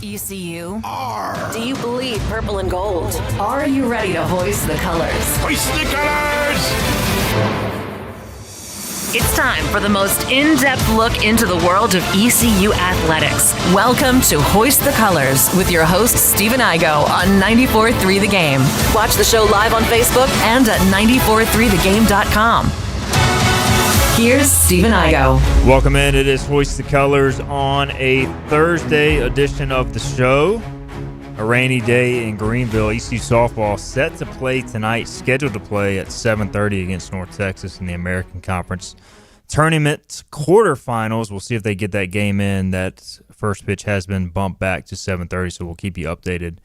ECU? R. Do you bleed purple and gold? Are you ready to hoist the colors? Hoist the colors! It's time for the most in-depth look into the world of ECU athletics. Welcome to Hoist the Colors with your host, Stephen Igo on 94.3 The Game. Watch the show live on Facebook and at 943thegame.com. Here's Stephen Igo. Welcome in. It is Hoist the Colors on a Thursday edition of the show. A rainy day in Greenville. ECU softball set to play tonight, scheduled to play at 7:30 against North Texas in the American Conference Tournament quarterfinals. We'll see if they get that game in. That first pitch has been bumped back to 7:30, so we'll keep you updated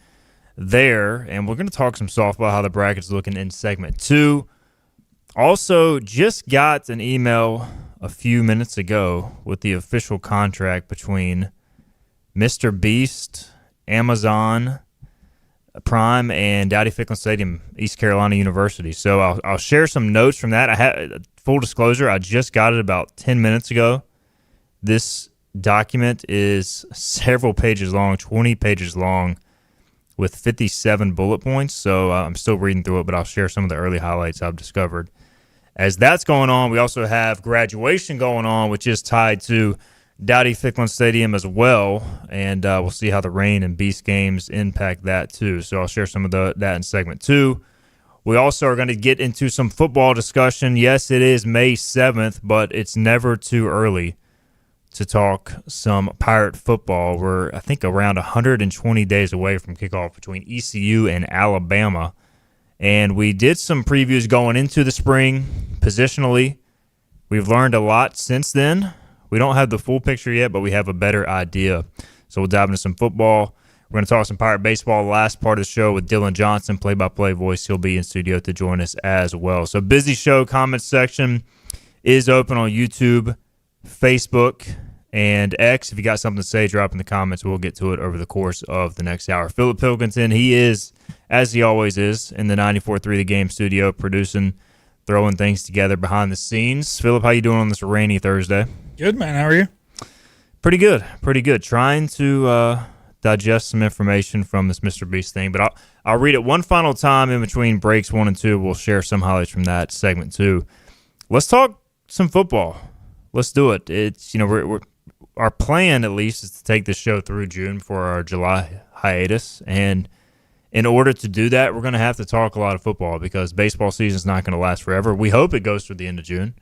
there. And we're going to talk some softball, how the bracket's looking in segment 2. Also, just got an email a few minutes ago with the official contract between Mr. Beast, Amazon Prime, and Dowdy-Ficklen Stadium, East Carolina University. So I'll share some notes from that. I had full disclosure, I just got it about 10 minutes ago. This document is several pages long, 20 pages long, with 57 bullet points. So I'm still reading through it, but I'll share some of the early highlights I've discovered. As that's going on, we also have graduation going on, which is tied to Dowdy-Ficklen Stadium as well, and we'll see how the rain and Beast games impact that too. So I'll share some of that in segment 2. We also are going to get into some football discussion. Yes, it is May 7th, but it's never too early to talk some Pirate football. We're, I think, around 120 days away from kickoff between ECU and Alabama. And we did some previews going into the spring positionally. We've learned a lot since then. We don't have the full picture yet, but we have a better idea. So we'll dive into some football. We're going to talk some Pirate baseball the last part of the show with Dylan Johnson, play-by-play voice. He'll be in studio to join us as well. So busy show. Comment section is open on YouTube, Facebook, and X. If you got something to say, drop in the comments. We'll get to it over the course of the next hour. Philip Pilkington, he is, as he always is, in the 94.3 The Game studio, producing, throwing things together behind the scenes. Philip, how you doing on this rainy Thursday? Good, man. How are you? Pretty good. Trying to digest some information from this Mr. Beast thing, but I'll read it one final time in between breaks 1 and 2. We'll share some highlights from that segment 2. Let's talk some football. Let's do it. It's we're our plan at least is to take this show through June for our July hiatus, and in order to do that, we're going to have to talk a lot of football because baseball season is not going to last forever. We hope it goes through the end of June.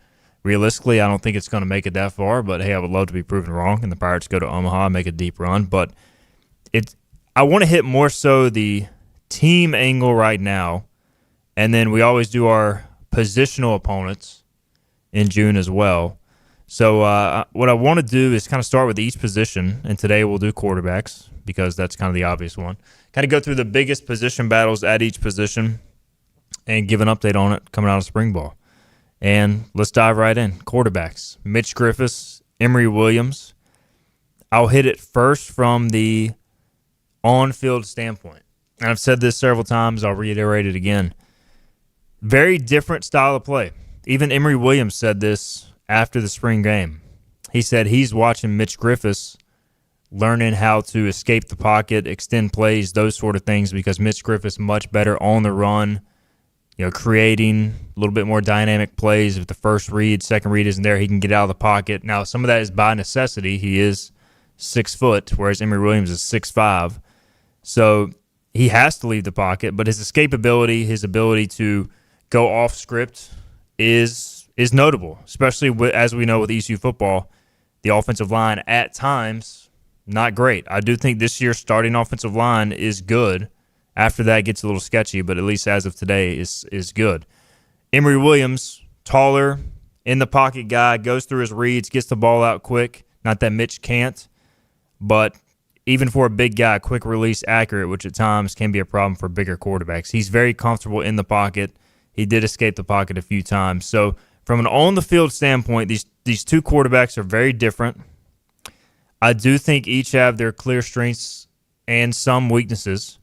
Realistically, I don't think it's going to make it that far, but hey, I would love to be proven wrong and the Pirates go to Omaha and make a deep run. But I want to hit more so the team angle right now, and then we always do our positional opponents in June as well. So what I want to do is kind of start with each position, and today we'll do quarterbacks because that's kind of the obvious one. Kind of go through the biggest position battles at each position and give an update on it coming out of spring ball. And let's dive right in. Quarterbacks, Mitch Griffiths, Emory Williams. I'll hit it first from the on-field standpoint. And I've said this several times. I'll reiterate it again. Very different style of play. Even Emory Williams said this after the spring game. He said he's watching Mitch Griffiths learning how to escape the pocket, extend plays, those sort of things, because Mitch Griffiths much better on the run, creating a little bit more dynamic plays. If the first read, second read isn't there, he can get out of the pocket. Now, some of that is by necessity. He is 6 foot, whereas Emory Williams is 6'5". So he has to leave the pocket, but his escapability, his ability to go off script is notable, especially as we know with ECU football, the offensive line at times not great. I do think this year's starting offensive line is good. After that, it gets a little sketchy, but at least as of today is good. Emory Williams, taller, in the pocket guy, goes through his reads, gets the ball out quick. Not that Mitch can't, but even for a big guy, quick release, accurate, which at times can be a problem for bigger quarterbacks. He's very comfortable in the pocket. He did escape the pocket a few times. So from an on-the-field standpoint, these two quarterbacks are very different. I do think each have their clear strengths and some weaknesses.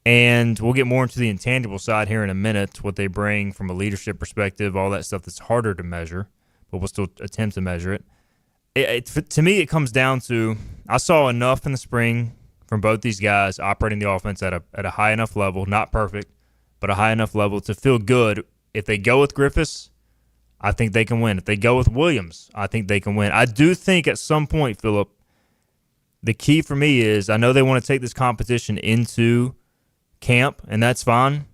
And we'll get more into the intangible side here in a minute, what they bring from a leadership perspective, all that stuff that's harder to measure, but we'll still attempt to measure it. To me, it comes down to I saw enough in the spring from both these guys operating the offense at a high enough level, not perfect, but a high enough level to feel good. If they go with Griffiths, I think they can win. If they go with Williams, I think they can win. I do think at some point, Phillip, the key for me is I know they want to take this competition into camp, and that's fine.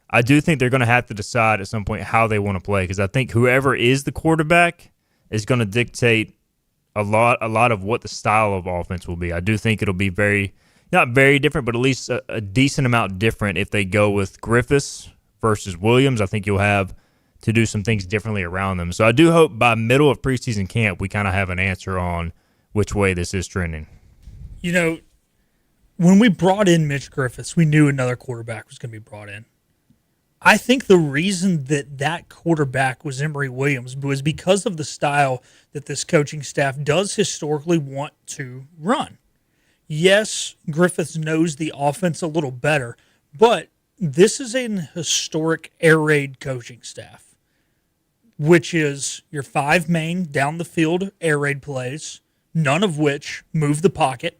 I do think they're going to have to decide at some point how they want to play, because I think whoever is the quarterback is going to dictate a lot of what the style of offense will be. I do think it'll be not very different, but at least a decent amount different if they go with Griffiths versus Williams. I think you'll have to do some things differently around them. So I do hope by middle of preseason camp we kind of have an answer on which way this is trending. You know, when we brought in Mitch Griffiths, we knew another quarterback was going to be brought in. I think the reason that quarterback was Emory Williams was because of the style that this coaching staff does historically want to run. Yes, Griffiths knows the offense a little better, but this is an historic air raid coaching staff, which is your 5 main down the field air raid plays, none of which move the pocket,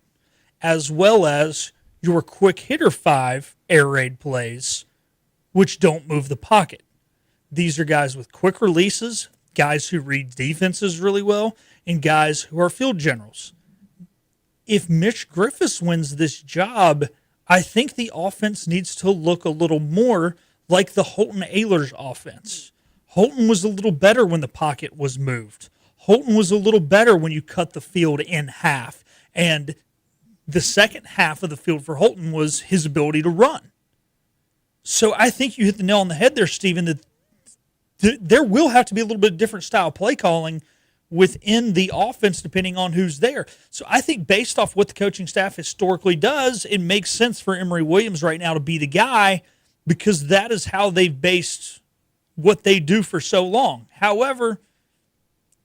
as well as your quick hitter 5 air raid plays, which don't move the pocket. These are guys with quick releases, guys who read defenses really well, and guys who are field generals. If Mitch Griffiths wins this job, I think the offense needs to look a little more like the Holton Ahlers offense. Holton was a little better when the pocket was moved. Holton was a little better when you cut the field in half. And the second half of the field for Holton was his ability to run. So I think you hit the nail on the head there, Stephen, that there will have to be a little bit different style play calling within the offense depending on who's there. So I think based off what the coaching staff historically does, it makes sense for Emory Williams right now to be the guy because that is how they've based what they do for so long. However,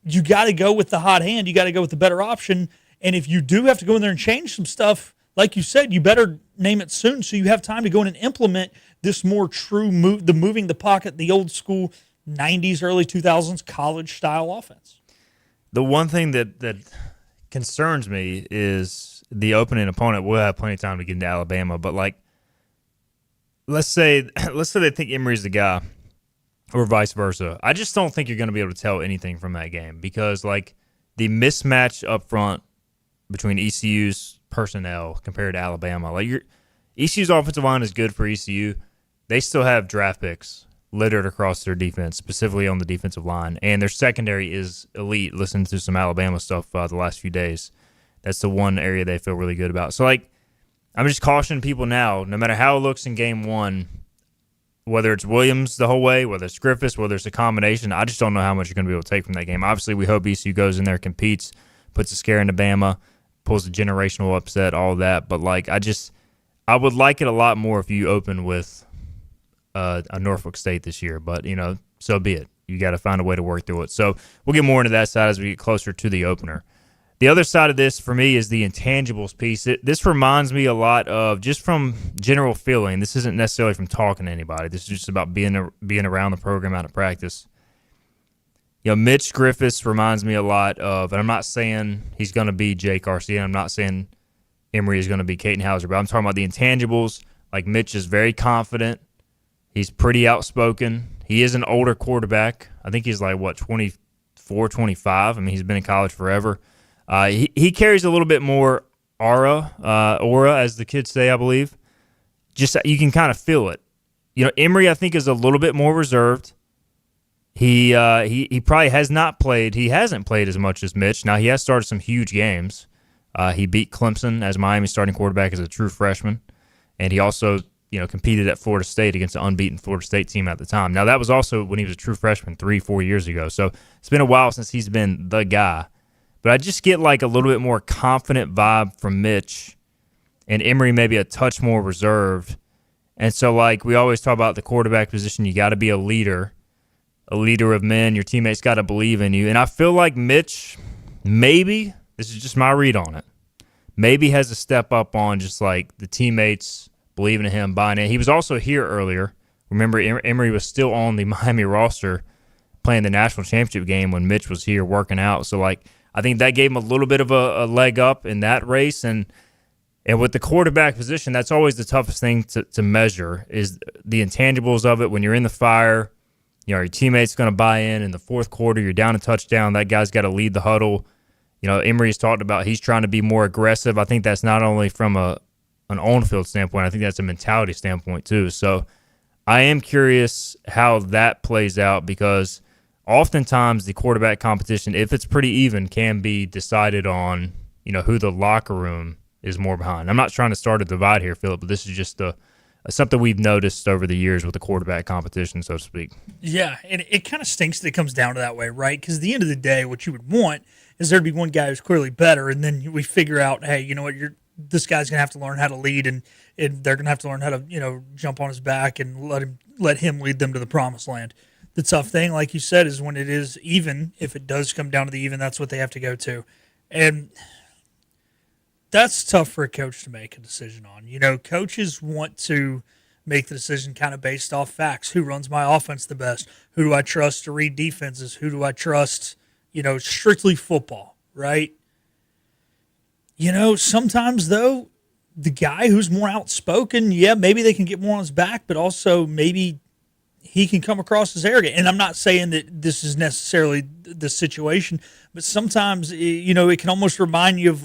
you got to go with the hot hand. You got to go with the better option. And if you do have to go in there and change some stuff, like you said, you better name it soon so you have time to go in and implement this more true move, the moving the pocket, the old school 90s, early 2000s college-style offense. The one thing that concerns me is the opening opponent. We'll have plenty of time to get into Alabama, but like, let's say they think Emory's the guy, or vice versa. I just don't think you're going to be able to tell anything from that game because like the mismatch up front between ECU's personnel compared to Alabama, like ECU's offensive line is good for ECU. They still have draft picks littered across their defense, specifically on the defensive line. And their secondary is elite. Listen to some Alabama stuff the last few days. That's the one area they feel really good about. So, like, I'm just cautioning people now, no matter how it looks in game one, whether it's Williams the whole way, whether it's Griffiths, whether it's a combination, I just don't know how much you're going to be able to take from that game. Obviously, we hope ECU goes in there, competes, puts a scare into Bama, pulls a generational upset, all of that. But, like, I would like it a lot more if you open with a Norfolk State this year, but, you know, so be it. You got to find a way to work through it. So we'll get more into that side as we get closer to the opener. The other side of this for me is the intangibles piece. This reminds me a lot of just from general feeling. This isn't necessarily from talking to anybody. This is just about being around the program out of practice. You know, Mitch Griffiths reminds me a lot of, and I'm not saying he's going to be Jake Garcia. I'm not saying Emory is going to be Caden Hauser, but I'm talking about the intangibles. Like Mitch is very confident. He's pretty outspoken. He is an older quarterback. I think he's like, 24, 25. I mean, he's been in college forever. He carries a little bit more aura, as the kids say, I believe. Just you can kind of feel it. You know, Emory, I think, is a little bit more reserved. He probably has not played. He hasn't played as much as Mitch. Now, he has started some huge games. He beat Clemson as Miami's starting quarterback as a true freshman. And he also, you know, competed at Florida State against an unbeaten Florida State team at the time. Now, that was also when he was a true freshman 3-4 years ago. So it's been a while since he's been the guy. But I just get like a little bit more confident vibe from Mitch, and Emory maybe a touch more reserved. And so, like, we always talk about the quarterback position, you got to be a leader of men. Your teammates got to believe in you. And I feel like Mitch, maybe, this is just my read on it, maybe has a step up on just like the teammates believing in him, buying in. He was also here earlier. Remember, Emory was still on the Miami roster playing the national championship game when Mitch was here working out. So, like, I think that gave him a little bit of a leg up in that race. And And with the quarterback position, that's always the toughest thing to measure is the intangibles of it. When you're in the fire, your teammate's going to buy in the fourth quarter. You're down a touchdown. That guy's got to lead the huddle. Emery's talked about he's trying to be more aggressive. I think that's not only from an on-field standpoint. I think that's a mentality standpoint too. So I am curious how that plays out because oftentimes the quarterback competition, if it's pretty even, can be decided on who the locker room is more behind. I'm not trying to start a divide here, Philip, but this is just something we've noticed over the years with the quarterback competition, so to speak. Yeah, and it kind of stinks that it comes down to that way, right? Because at the end of the day, what you would want is there to be one guy who's clearly better, and then we figure out, hey, you know what, this guy's going to have to learn how to lead, and they're going to have to learn how to, jump on his back and let him lead them to the promised land. The tough thing, like you said, is when it is even, if it does come down to the even, that's what they have to go to. And that's tough for a coach to make a decision on. Coaches want to make the decision kind of based off facts. Who runs my offense the best? Who do I trust to read defenses? Who do I trust, strictly football, right? Sometimes, though, the guy who's more outspoken, yeah, maybe they can get more on his back, but also maybe he can come across as arrogant. And I'm not saying that this is necessarily the situation, but sometimes, it can almost remind you of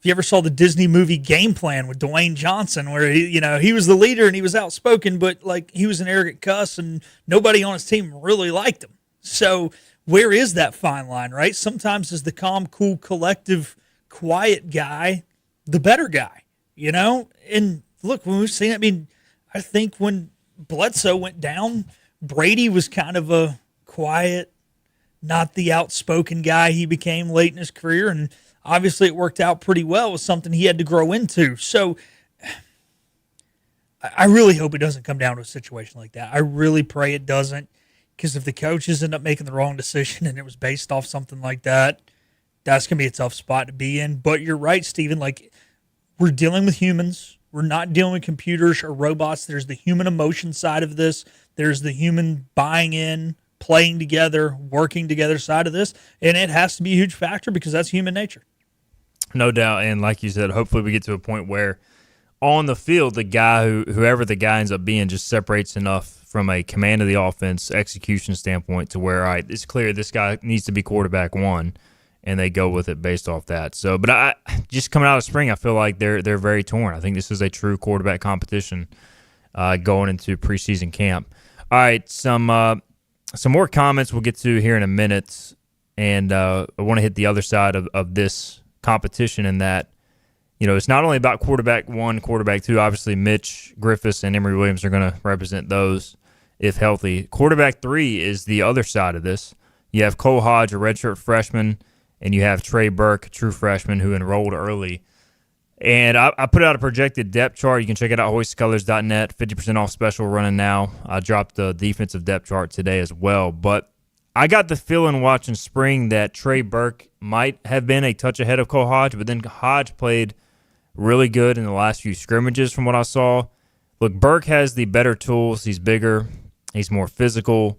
if you ever saw the Disney movie Game Plan with Dwayne Johnson, where he was the leader and he was outspoken, but he was an arrogant cuss and nobody on his team really liked him. So where is that fine line, right? Sometimes is the calm, cool, collective, quiet guy the better guy, And look, when we've seen it, I think when Bledsoe went down, Brady was kind of a quiet, not the outspoken guy he became late in his career, and obviously it worked out pretty well. It was something he had to grow into. So I really hope it doesn't come down to a situation like that. I really pray it doesn't, because if the coaches end up making the wrong decision and it was based off something like that, that's going to be a tough spot to be in. But you're right, Stephen. We're dealing with humans. We're not dealing with computers or robots. There's the human emotion side of this. There's the human buying in, playing together, working together side of this. And it has to be a huge factor because that's human nature. No doubt. And like you said, hopefully we get to a point where on the field, the guy whoever the guy ends up being just separates enough from a command of the offense execution standpoint to where, all right, it's clear this guy needs to be quarterback one, and they go with it based off that. So, but I just coming out of spring, I feel like they're very torn. I think this is a true quarterback competition going into preseason camp. All right, some more comments we'll get to here in a minute, and I want to hit the other side of this competition in that, it's not only about quarterback one, quarterback two. Obviously, Mitch Griffiths and Emory Williams are going to represent those if healthy. Quarterback three is the other side of this. You have Cole Hodge, a redshirt freshman, and you have Trey Burke, a true freshman who enrolled early. And I put out a projected depth chart. You can check it out, hoistthecolors.net, 50% off special running now. I dropped the defensive depth chart today as well. But I got the feeling watching spring that Trey Burke might have been a touch ahead of Cole Hodge, but then Hodge played really good in the last few scrimmages from what I saw. Look, Burke has the better tools. He's bigger. He's more physical.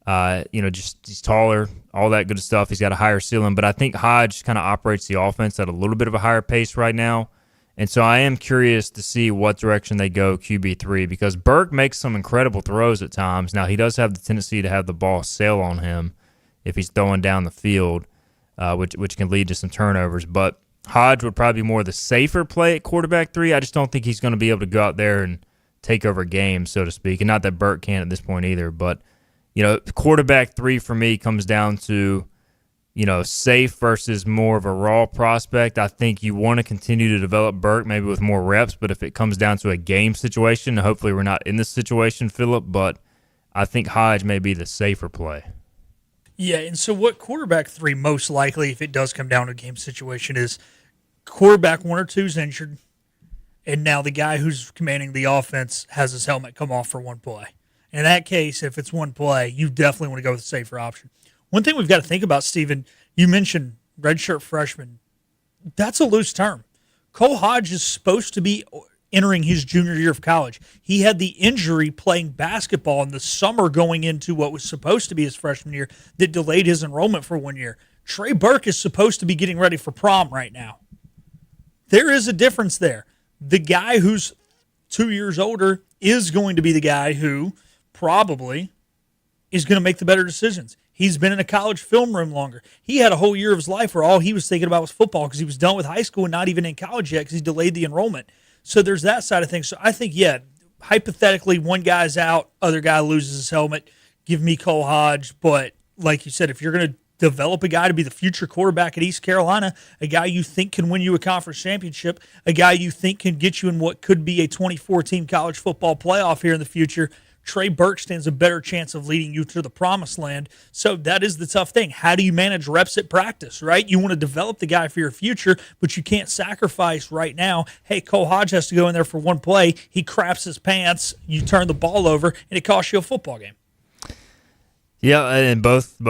He's taller, all that good stuff. He's got a higher ceiling, but I think Hodge kind of operates the offense at a little bit of a higher pace right now. And so I am curious to see what direction they go QB3 because Burke makes some incredible throws at times. Now, he does have the tendency to have the ball sail on him if he's throwing down the field, which can lead to some turnovers. But Hodge would probably be more the safer play at quarterback three. I just don't think he's going to be able to go out there and take over games, so to speak. And not that Burke can at this point either, but quarterback three for me comes down to, safe versus more of a raw prospect. I think you want to continue to develop Burke maybe with more reps, but if it comes down to a game situation, hopefully we're not in this situation, Philip, but I think Hodge may be the safer play. Yeah, and so what quarterback three most likely, if it does come down to a game situation, is quarterback one or two is injured, and now the guy who's commanding the offense has his helmet come off for one play. In that case, if it's one play, you definitely want to go with the safer option. One thing we've got to think about, Stephen, you mentioned redshirt freshman. That's a loose term. Cole Hodge is supposed to be entering his junior year of college. He had the injury playing basketball in the summer going into what was supposed to be his freshman year that delayed his enrollment for 1 year. Trey Burke is supposed to be getting ready for prom right now. There is a difference there. The guy who's 2 years older is going to be the guy who probably is going to make the better decisions. He's been in a college film room longer. He had a whole year of his life where all he was thinking about was football because he was done with high school and not even in college yet because he delayed the enrollment. So there's that side of things. So I think, yeah, hypothetically, one guy's out, other guy loses his helmet. Give me Cole Hodge. But like you said, if you're going to develop a guy to be the future quarterback at East Carolina, a guy you think can win you a conference championship, a guy you think can get you in what could be a 24-team college football playoff here in the future, Trey Burke stands a better chance of leading you to the promised land. So that is the tough thing. How do you manage reps at practice, right? You want to develop the guy for your future, but you can't sacrifice right now. Hey, Cole Hodge has to go in there for one play. He craps his pants. You turn the ball over, and it costs you a football game. Yeah, and both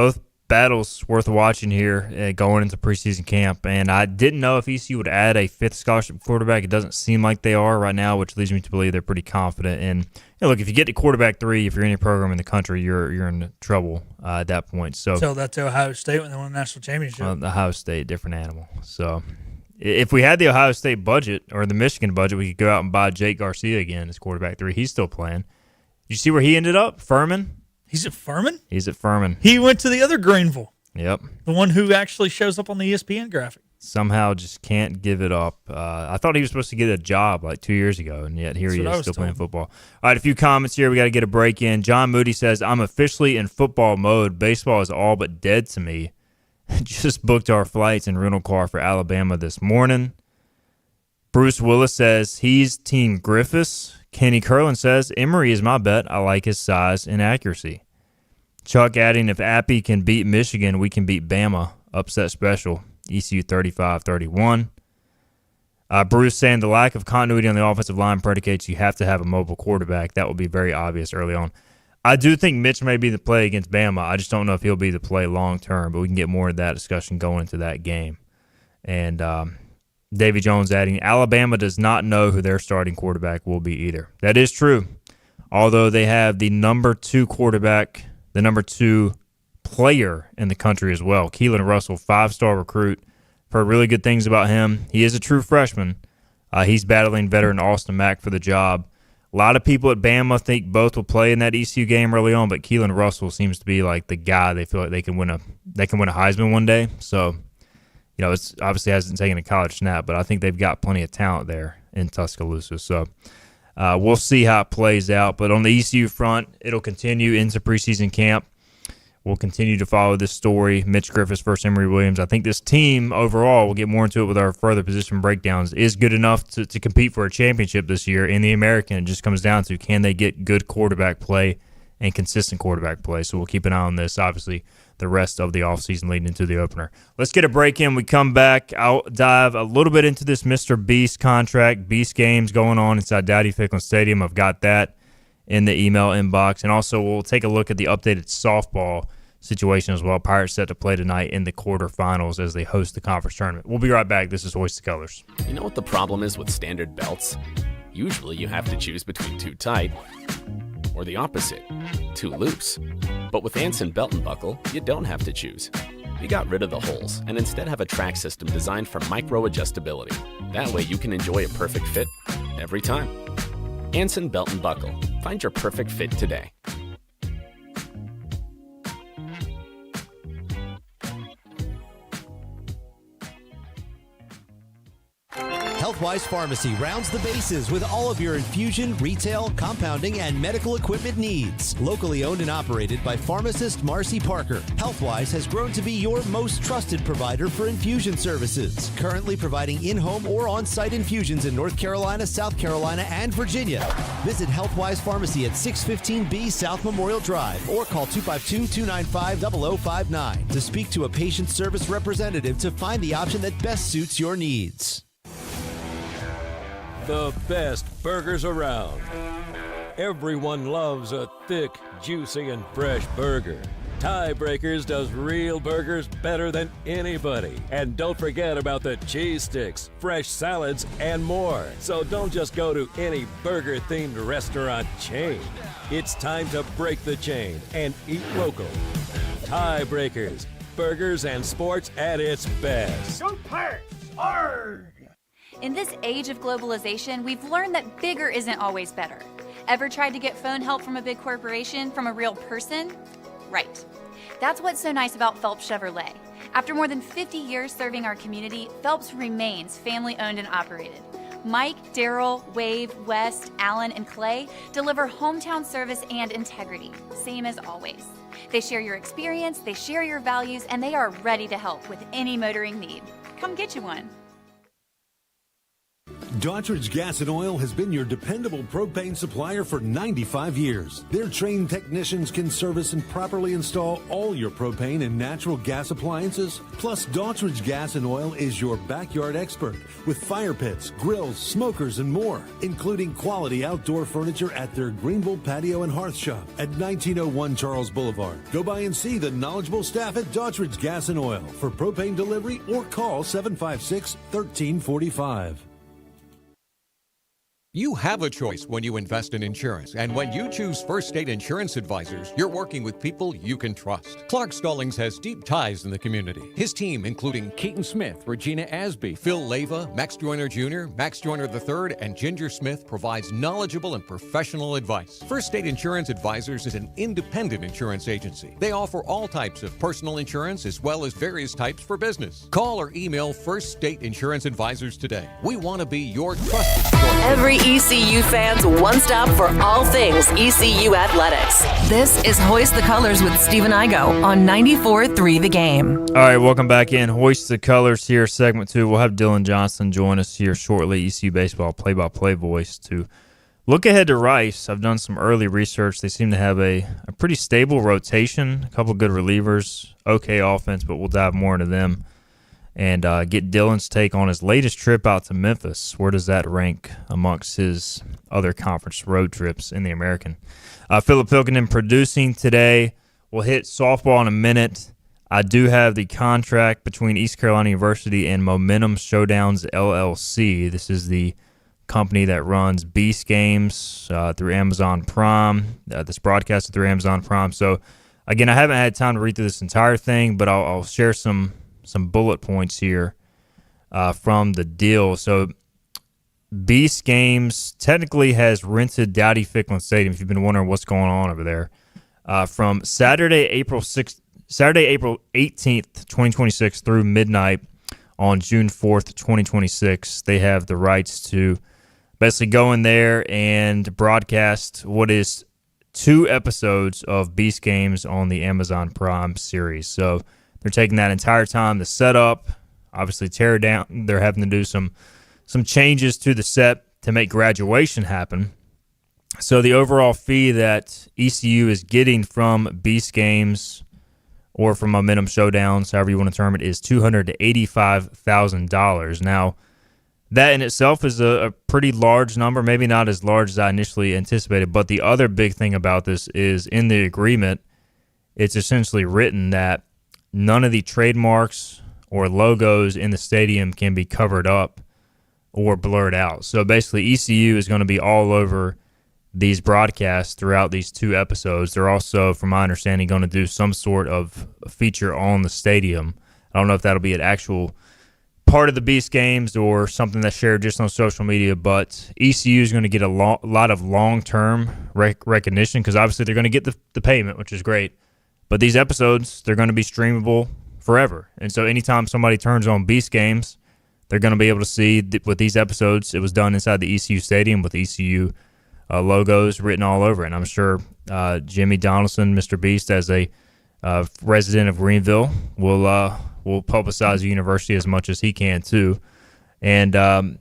battles worth watching here going into preseason camp. And I didn't know if ECU would add a fifth scholarship quarterback. It doesn't seem like they are right now, which leads me to believe they're pretty confident. And look, if you get to quarterback 3, if you're any program in the country, you're in trouble at that point. So tell that to Ohio State when they won the national championship. Ohio State, different animal. So if we had the Ohio State budget or the Michigan budget, we could go out and buy Jake Garcia again as quarterback 3. He's still playing. Did you see where he ended up? Furman? He's at Furman? He's at Furman. He went to the other Greenville. Yep. The one who actually shows up on the ESPN graphic. Somehow just can't give it up. I thought he was supposed to get a job like 2 years ago, and yet here he is still playing football. All right, a few comments here. We got to get a break in. John Moody says, I'm officially in football mode. Baseball is all but dead to me. Just booked our flights and rental car for Alabama this morning. Bruce Willis says he's Team Griffiths. Kenny Curlin says, Emory is my bet. I like his size and accuracy. Chuck adding, if Appy can beat Michigan, we can beat Bama. Upset special. ECU 35-31. Bruce saying the lack of continuity on the offensive line predicates you have to have a mobile quarterback. That will be very obvious early on. I do think Mitch may be the play against Bama. I just don't know if he'll be the play long term, but we can get more of that discussion going into that game. And Davy Jones adding, Alabama does not know who their starting quarterback will be either. That is true. Although they have the number 2 quarterback, the number 2 player in the country as well. Keelan Russell, 5-star recruit. Heard really good things about him. He is a true freshman. He's battling veteran Austin Mack for the job. A lot of people at Bama think both will play in that ECU game early on, but Keelan Russell seems to be like the guy they feel like they can win a Heisman one day. So, it's obviously hasn't taken a college snap, but I think they've got plenty of talent there in Tuscaloosa. So we'll see how it plays out. But on the ECU front, it'll continue into preseason camp. We'll continue to follow this story. Mitch Griffiths versus Emory Williams. I think this team overall, we'll get more into it with our further position breakdowns, is good enough to compete for a championship this year in the American. It just comes down to, can they get good quarterback play and consistent quarterback play? So we'll keep an eye on this, obviously, the rest of the offseason leading into the opener. Let's get a break in. We come back. I'll dive a little bit into this Mr. Beast contract. Beast games going on inside Dowdy Ficklin Stadium. I've got that in the email inbox. And also we'll take a look at the updated softball situation as well. Pirates set to play tonight in the quarterfinals as they host the conference tournament. We'll be right back. This is Hoist the Colors. You know what the problem is with standard belts? Usually you have to choose between too tight or the opposite, too loose. But with Anson Belt and Buckle, you don't have to choose. We got rid of the holes and instead have a track system designed for micro-adjustability. That way you can enjoy a perfect fit every time. Anson Belt and Buckle. Find your perfect fit today. Healthwise Pharmacy rounds the bases with all of your infusion, retail, compounding, and medical equipment needs. Locally owned and operated by pharmacist Marcy Parker, Healthwise has grown to be your most trusted provider for infusion services. Currently providing in-home or on-site infusions in North Carolina, South Carolina, and Virginia. Visit Healthwise Pharmacy at 615B South Memorial Drive or call 252-295-0059 to speak to a patient service representative to find the option that best suits your needs. The best burgers around. Everyone loves a thick, juicy, and fresh burger. Tiebreakers does real burgers better than anybody. And don't forget about the cheese sticks, fresh salads, and more. So don't just go to any burger-themed restaurant chain. It's time to break the chain and eat local. Tiebreakers, burgers and sports at its best. Go Pirates! Arrgh! In this age of globalization, we've learned that bigger isn't always better. Ever tried to get phone help from a big corporation from a real person? Right. That's what's so nice about Phelps Chevrolet. After more than 50 years serving our community, Phelps remains family-owned and operated. Mike, Daryl, Wave, West, Alan, and Clay deliver hometown service and integrity, same as always. They share your experience, they share your values, and they are ready to help with any motoring need. Come get you one. Daughtridge Gas and Oil has been your dependable propane supplier for 95 years. Their trained technicians can service and properly install all your propane and natural gas appliances. Plus, Daughtridge Gas and Oil is your backyard expert with fire pits, grills, smokers, and more, including quality outdoor furniture at their Greenville Patio and Hearth Shop at 1901 Charles Boulevard. Go by and see the knowledgeable staff at Daughtridge Gas and Oil for propane delivery or call 756-1345. You have a choice when you invest in insurance, and when you choose First State Insurance Advisors, you're working with people you can trust. Clark Stallings has deep ties in the community. His team, including Keaton Smith, Regina Asby, Phil Leva, Max Joyner Jr., Max Joyner III, and Ginger Smith, provides knowledgeable and professional advice. First State Insurance Advisors is an independent insurance agency. They offer all types of personal insurance as well as various types for business. Call or email First State Insurance Advisors today. We want to be your trusted source. Every ECU fan's one stop for all things ECU athletics. This is Hoist the Colors with Stephen Igo on 94.3 The Game. All right, welcome back in. Hoist the Colors here, segment 2. We'll have Dylan Johnson join us here shortly, ECU baseball play-by-play voice, to look ahead to Rice. I've done some early research. They seem to have a pretty stable rotation, a couple good relievers, okay offense, but we'll dive more into them and get Dylan's take on his latest trip out to Memphis. Where does that rank amongst his other conference road trips in the American? Philip Pilkington producing today. We'll hit softball in a minute. I do have the contract between East Carolina University and Momentum Showdowns, LLC. This is the company that runs Beast games through Amazon Prime. This broadcasted through Amazon Prime. So, again, I haven't had time to read through this entire thing, but I'll share some bullet points here from the deal. So Beast Games technically has rented Dowdy-Ficklin Stadium, if you've been wondering what's going on over there, from Saturday, April 18th, 2026 through midnight on June 4th, 2026. They have the rights to basically go in there and broadcast what is 2 episodes of Beast Games on the Amazon Prime series. So they're taking that entire time to set up, obviously tear down. They're having to do some changes to the set to make graduation happen. So the overall fee that ECU is getting from Beast Games or from Momentum Showdowns, however you want to term it, is $285,000. Now, that in itself is a pretty large number, maybe not as large as I initially anticipated, but the other big thing about this is in the agreement, it's essentially written that none of the trademarks or logos in the stadium can be covered up or blurred out. So basically, ECU is going to be all over these broadcasts throughout these 2 episodes. They're also, from my understanding, going to do some sort of feature on the stadium. I don't know if that'll be an actual part of the Beast Games or something that's shared just on social media, but ECU is going to get a lot of long-term recognition because obviously they're going to get the payment, which is great. But these episodes, they're going to be streamable forever. And so anytime somebody turns on Beast Games, they're going to be able to see with these episodes, it was done inside the ECU stadium with ECU logos written all over it. And I'm sure Jimmy Donaldson, Mr. Beast, as a resident of Greenville, will publicize the university as much as he can too. And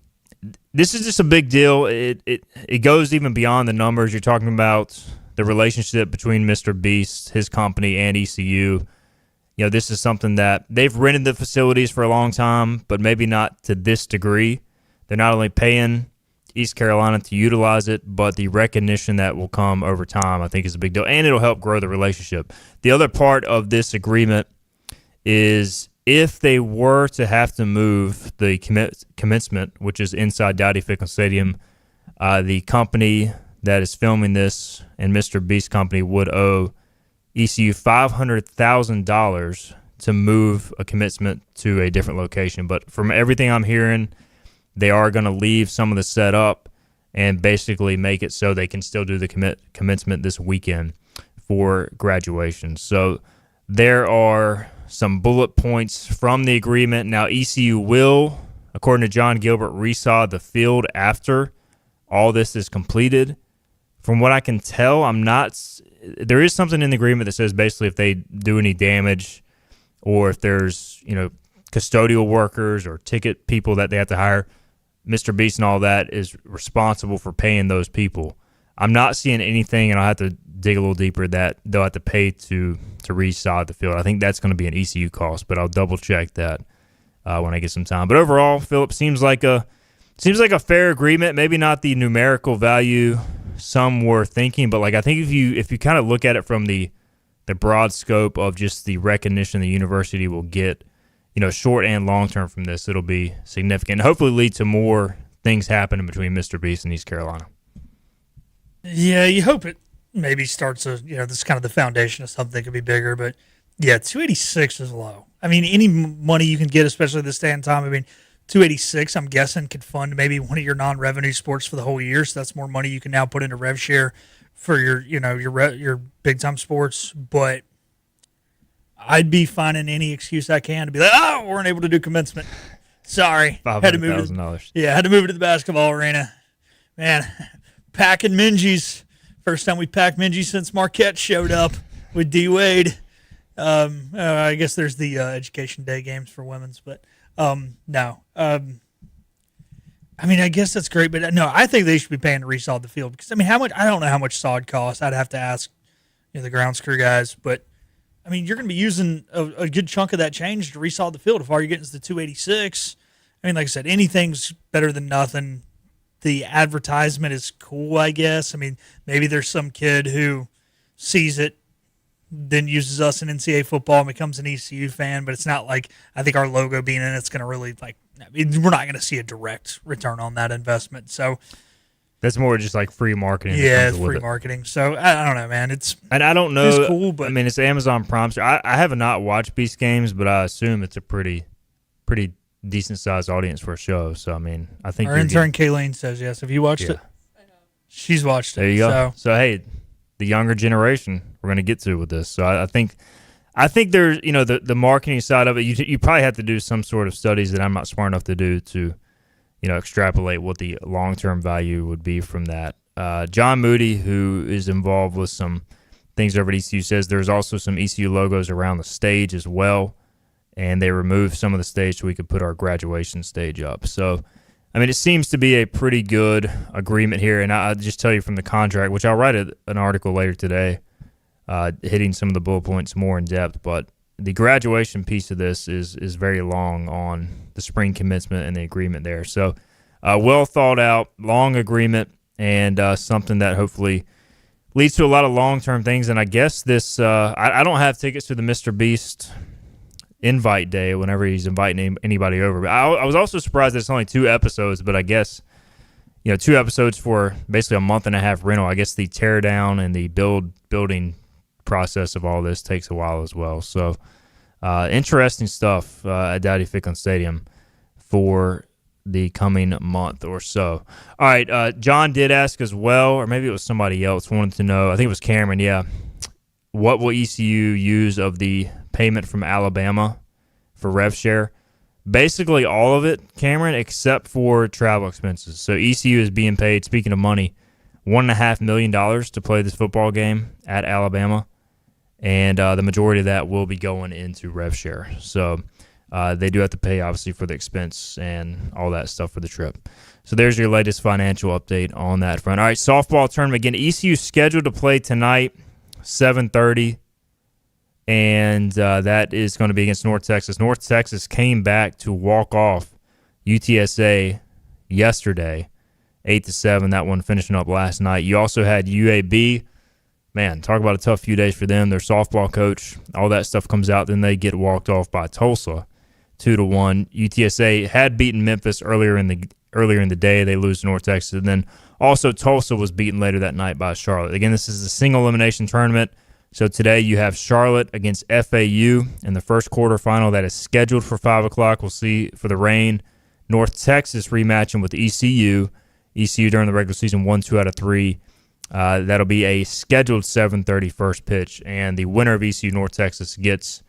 this is just a big deal. It goes even beyond the numbers. You're talking about the relationship between Mr. Beast, his company, and ECU. You know, this is something that they've rented the facilities for a long time, but maybe not to this degree. They're not only paying East Carolina to utilize it, but the recognition that will come over time, I think, is a big deal, and it'll help grow the relationship. The other part of this agreement is if they were to have to move the commencement, which is inside Dowdy-Ficklin Stadium, the company that is filming this and Mr. Beast Company would owe ECU $500,000 to move a commencement to a different location. But from everything I'm hearing, they are going to leave some of the set up and basically make it so they can still do the commencement this weekend for graduation. So there are some bullet points from the agreement. Now, ECU will, according to John Gilbert, resod the field after all this is completed. From what I can tell, there is something in the agreement that says basically if they do any damage or if there's, custodial workers or ticket people that they have to hire, Mr. Beast and all that is responsible for paying those people. I'm not seeing anything, and I'll have to dig a little deeper, that they'll have to pay to resod the field. I think that's going to be an ECU cost, but I'll double check that when I get some time. But overall, Philip, seems like a fair agreement. Maybe not the numerical value some were thinking, but I think if you kind of look at it from the broad scope of just the recognition the university will get, short and long term from this, it'll be significant. Hopefully lead to more things happening between Mr. Beast and East Carolina. Yeah, you hope it maybe starts this is kind of the foundation of something that could be bigger. But yeah, 286 is low. I mean, any money you can get, especially this day and time. I mean, 286, I'm guessing, could fund maybe one of your non-revenue sports for the whole year. So that's more money you can now put into rev share for your big time sports. But I'd be finding any excuse I can to be like, oh, we weren't able to do commencement. Sorry, $500,000. Had to move it to the basketball arena. Man, packing Minji's. First time we packed Minji since Marquette showed up with D Wade. I guess there's the Education Day games for women's, but no. I mean, I guess that's great, but no, I think they should be paying to resod the field because how much? I don't know how much sod costs. I'd have to ask the grounds crew guys, but I mean, you're going to be using a good chunk of that change to resod the field. If all you're getting is the 286, I mean, like I said, anything's better than nothing. The advertisement is cool, I guess. I mean, maybe there's some kid who sees it, then uses us in NCAA football and becomes an ECU fan, but it's not like I think our logo being in it's going to really we're not going to see a direct return on that investment. So that's more just like free marketing. Yeah, it's free marketing. So I don't know, man. And I don't know. It's cool, but I mean, it's Amazon Prime. So I have not watched Beast games, but I assume it's a pretty decent sized audience for a show. So I mean, I think our intern Kayleen says yes. Have you watched it? I know. She's watched it. There you go. So hey, the younger generation we're going to get to with this. So I think there's the marketing side of it. You probably have to do some sort of studies that I'm not smart enough to do to extrapolate what the long term value would be from that. John Moody, who is involved with some things over at ECU, says there's also some ECU logos around the stage as well, and they removed some of the stage so we could put our graduation stage up. So, I mean, it seems to be a pretty good agreement here, and I'll just tell you from the contract, which I'll write an article later today, hitting some of the bullet points more in depth, but the graduation piece of this is very long on the spring commencement and the agreement there. So, well thought out, long agreement, and something that hopefully leads to a lot of long-term things. And I guess this, I don't have tickets to the Mr. Beast invite day whenever he's inviting anybody over. But I was also surprised that it's only 2 episodes, but I guess, 2 episodes for basically a month and a half rental. I guess the tear down and the building process of all this takes a while as well. So interesting stuff at Dowdy Ficklin Stadium for the coming month or so. All right, John did ask as well, or maybe it was somebody else wanted to know, I think it was Cameron, yeah, what will ECU use of the payment from Alabama for rev share? Basically all of it, Cameron, except for travel expenses. So ECU is being paid, speaking of money, $1.5 million to play this football game at Alabama. And the majority of that will be going into rev share. So they do have to pay, obviously, for the expense and all that stuff for the trip. So there's your latest financial update on that front. All right, softball tournament. Again, ECU scheduled to play tonight, 7:30. And that is going to be against North Texas. North Texas came back to walk off UTSA yesterday, 8-7. That one finishing up last night. You also had UAB. Man, talk about a tough few days for them. Their softball coach, all that stuff comes out. Then they get walked off by Tulsa, 2-1. UTSA had beaten Memphis earlier in the day. They lose to North Texas. And then also Tulsa was beaten later that night by Charlotte. Again, this is a single elimination tournament. So today you have Charlotte against FAU in the first quarterfinal. That is scheduled for 5 o'clock. We'll see for the rain. North Texas rematching with ECU. ECU during the regular season won 2 out of 3. That'll be a scheduled 7:30 first pitch, and the winner of ECU North Texas gets,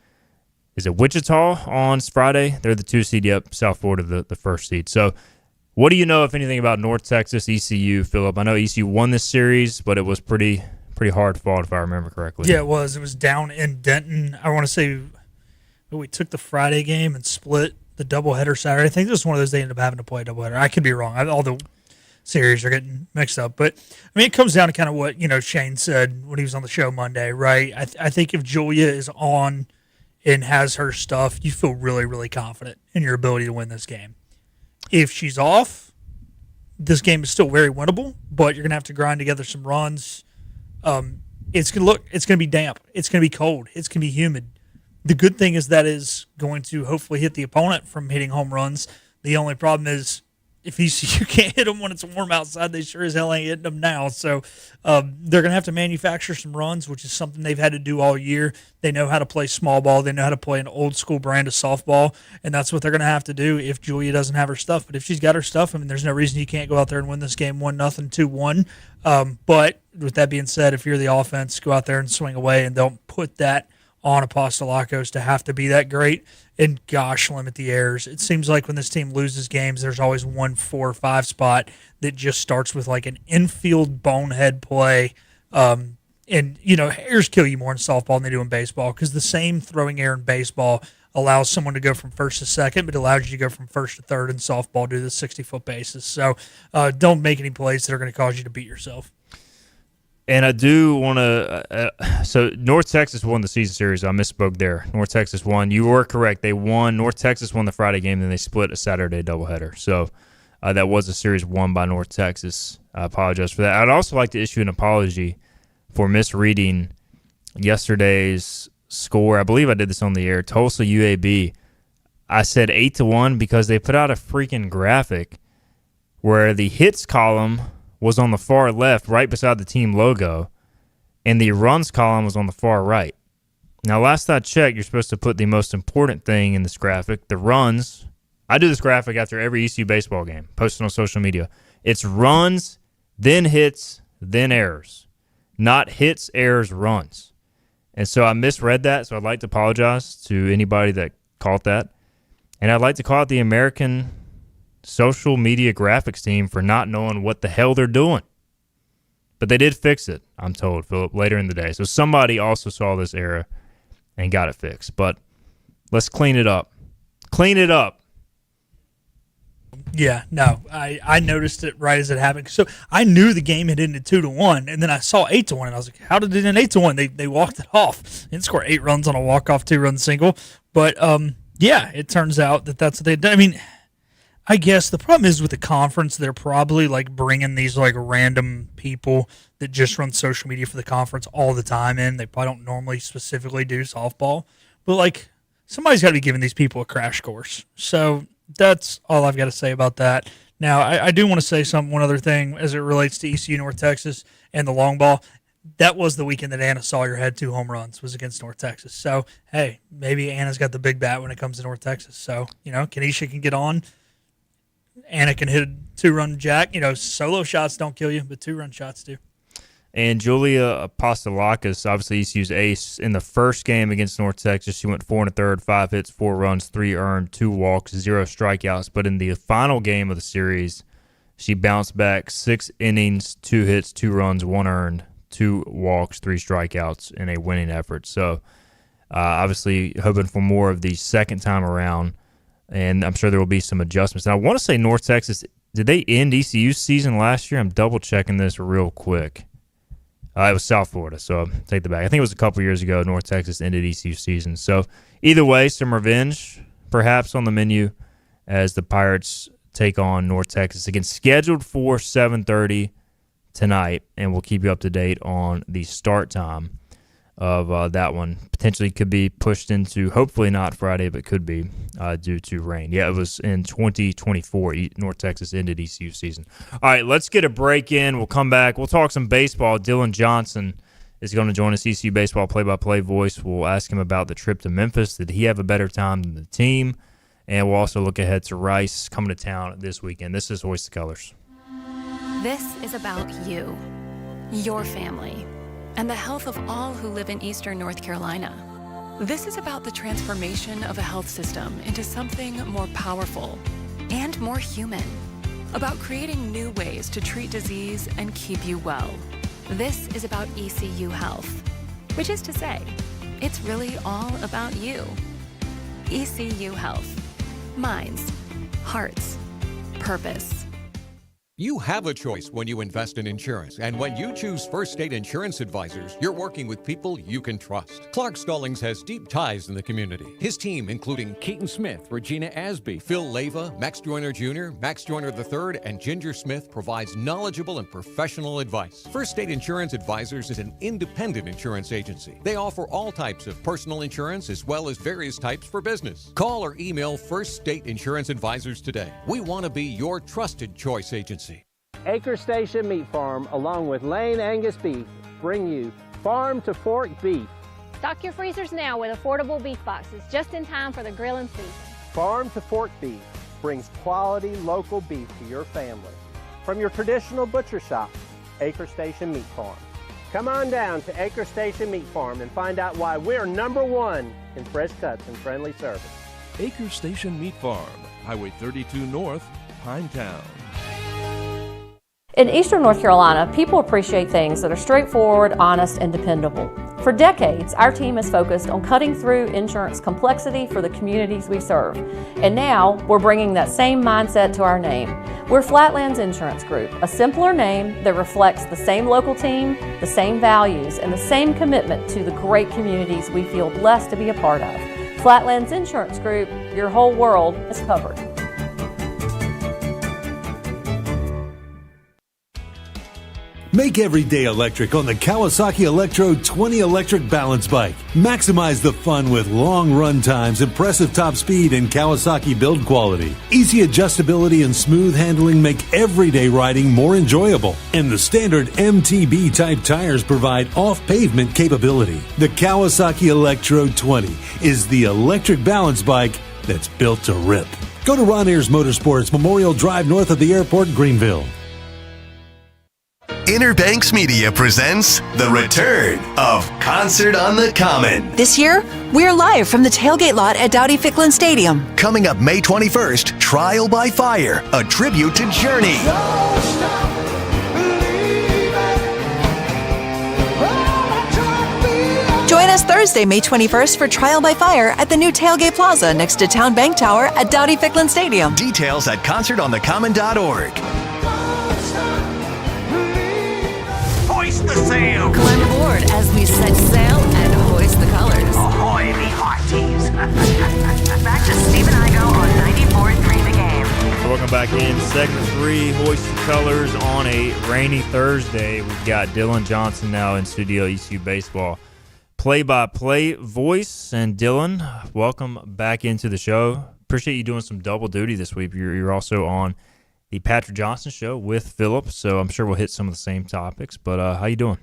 is it Wichita on Friday? They're the 2 seed. Yep, South Florida the first seed. So what do you know, if anything, about North Texas, ECU, Philip? I know ECU won this series, but it was pretty hard fought, if I remember correctly. Yeah, it was. It was down in Denton. I want to say we took the Friday game and split the doubleheader Saturday. I think this was one of those they ended up having to play a doubleheader. I could be wrong. All the series are getting mixed up. But, I mean, it comes down to kind of what, Shane said when he was on the show Monday, right? I think if Julia is on and has her stuff, you feel really, really confident in your ability to win this game. If she's off, this game is still very winnable, but you're going to have to grind together some runs. It's going to be damp. It's going to be cold. It's going to be humid. The good thing is that is going to hopefully hit the opponent from hitting home runs. The only problem is if ECU can't hit them when it's warm outside, they sure as hell ain't hitting them now. So they're going to have to manufacture some runs, which is something they've had to do all year. They know how to play small ball. They know how to play an old school brand of softball, and that's what they're going to have to do if Julia doesn't have her stuff. But if she's got her stuff, I mean, there's no reason you can't go out there and win this game 1-0, 2-1. But with that being said, if you're the offense, go out there and swing away and don't put that on Apostolakos to have to be that great, and gosh, limit the errors. It seems like when this team loses games, there's always 1, 4, 5 spot that just starts with like an infield bonehead play. And, errors kill you more in softball than they do in baseball, because the same throwing error in baseball allows someone to go from first to second, but it allows you to go from first to third in softball due to the 60-foot bases. So don't make any plays that are going to cause you to beat yourself. And I do want to so North Texas won the season series. I misspoke there. North Texas won. You were correct. They won. North Texas won the Friday game, then they split a Saturday doubleheader. So that was a series won by North Texas. I apologize for that. I'd also like to issue an apology for misreading yesterday's score. I believe I did this on the air. Tulsa UAB. I said 8-1 because they put out a freaking graphic where the hits column was on the far left, right beside the team logo, and the runs column was on the far right. Now, last I checked, you're supposed to put the most important thing in this graphic, the runs. I do this graphic after every ECU baseball game, posted on social media. It's runs, then hits, then errors. Not hits, errors, runs. And so I misread that, so I'd like to apologize to anybody that caught that. And I'd like to call out the American social media graphics team for not knowing what the hell they're doing. But they did fix it, I'm told, Philip, later in the day. So somebody also saw this error and got it fixed. But let's clean it up. Clean it up. Yeah, no, I noticed it right as it happened. So I knew the game had ended 2-1, and then I saw 8-1, and I was like, how did it end 8-1? They walked it off. They didn't score 8 runs on a walk-off 2-run single. But, yeah, it turns out that's what they did. I mean, I guess the problem is with the conference, they're probably like bringing these like random people that just run social media for the conference all the time in. They probably don't normally specifically do softball, but like somebody's got to be giving these people a crash course. So that's all I've got to say about that. Now, I do want to say one other thing as it relates to ECU North Texas and the long ball. That was the weekend that Anna Sawyer had 2 home runs, was against North Texas. So, hey, maybe Anna's got the big bat when it comes to North Texas. So, Kenesha can get on. Anna can hit a 2-run jack. Solo shots don't kill you, but 2-run shots do. And Julia Apostolakos, obviously ECU's ace, in the first game against North Texas, she went 4 1/3, 5 hits, 4 runs, 3 earned, 2 walks, 0 strikeouts. But in the final game of the series, she bounced back 6 innings, 2 hits, 2 runs, 1 earned, 2 walks, 3 strikeouts in a winning effort. So obviously hoping for more of the second time around. And I'm sure there will be some adjustments. And I want to say North Texas, did they end ECU's season last year? I'm double-checking this real quick. It was South Florida, so I'll take the back. I think it was a couple years ago North Texas ended ECU's season. So either way, some revenge perhaps on the menu as the Pirates take on North Texas. Again, scheduled for 7:30 tonight, and we'll keep you up to date on the start time of that one. Potentially could be pushed into, hopefully not Friday, but could be due to rain. Yeah, it was in 2024. North Texas ended ECU season. All right, let's get a break in. We'll come back. We'll talk some baseball. Dylan Johnson is going to join us, ECU baseball play-by-play voice. We'll ask him about the trip to Memphis. Did he have a better time than the team? And we'll also look ahead to Rice coming to town this weekend. This is Hoist the Colors. This is about you, your family, and the health of all who live in Eastern North Carolina. This is about the transformation of a health system into something more powerful and more human. About creating new ways to treat disease and keep you well. This is about ECU Health, which is to say, it's really all about you. ECU Health. Minds, hearts, purpose. You have a choice when you invest in insurance, and when you choose First State Insurance Advisors, you're working with people you can trust. Clark Stallings has deep ties in the community. His team, including Keaton Smith, Regina Asby, Phil Leyva, Max Joyner Jr., Max Joyner III, and Ginger Smith, provides knowledgeable and professional advice. First State Insurance Advisors is an independent insurance agency. They offer all types of personal insurance as well as various types for business. Call or email First State Insurance Advisors today. We want to be your trusted choice agency. Acre Station Meat Farm, along with Lane Angus Beef, bring you Farm to Fork Beef. Stock your freezers now with affordable beef boxes, just in time for the grilling season. Farm to Fork Beef brings quality local beef to your family. From your traditional butcher shop, Acre Station Meat Farm. Come on down to Acre Station Meat Farm and find out why we're #1 in fresh cuts and friendly service. Acre Station Meat Farm, Highway 32 North, Pinetown. In Eastern North Carolina, people appreciate things that are straightforward, honest, and dependable. For decades, our team has focused on cutting through insurance complexity for the communities we serve. And now, we're bringing that same mindset to our name. We're Flatlands Insurance Group, a simpler name that reflects the same local team, the same values, and the same commitment to the great communities we feel blessed to be a part of. Flatlands Insurance Group, your whole world is covered. Make every day electric on the Kawasaki Electro 20 electric balance bike. Maximize the fun with long run times, impressive top speed, and Kawasaki build quality. Easy adjustability and smooth handling make everyday riding more enjoyable. And the standard MTB type tires provide off-pavement capability. The Kawasaki Electro 20 is the electric balance bike that's built to rip. Go to Ron Ayers Motorsports, Memorial Drive north of the airport, Greenville. Inner Banks Media presents the return of Concert on the Common. This year, we're live from the tailgate lot at Dowdy-Ficklin Stadium. Coming up May 21st, Trial by Fire, a tribute to Journey. Join us Thursday, May 21st for Trial by Fire at the new Tailgate Plaza next to Town Bank Tower at Dowdy-Ficklin Stadium. Details at concertonthecommon.org. Hoist the sail! Climb aboard as we set sail and hoist the colors. Ahoy, me hearties! Back to Steve and Igo on 94.3 The Game. So welcome back in segment 3, Hoist the Colors on a rainy Thursday. We've got Dylan Johnson now in studio, ECU Baseball play-by-play voice. And Dylan, welcome back into the show. Appreciate you doing some double duty this week. You're also on the Patrick Johnson Show with Philip, so I'm sure we'll hit some of the same topics. But how you doing?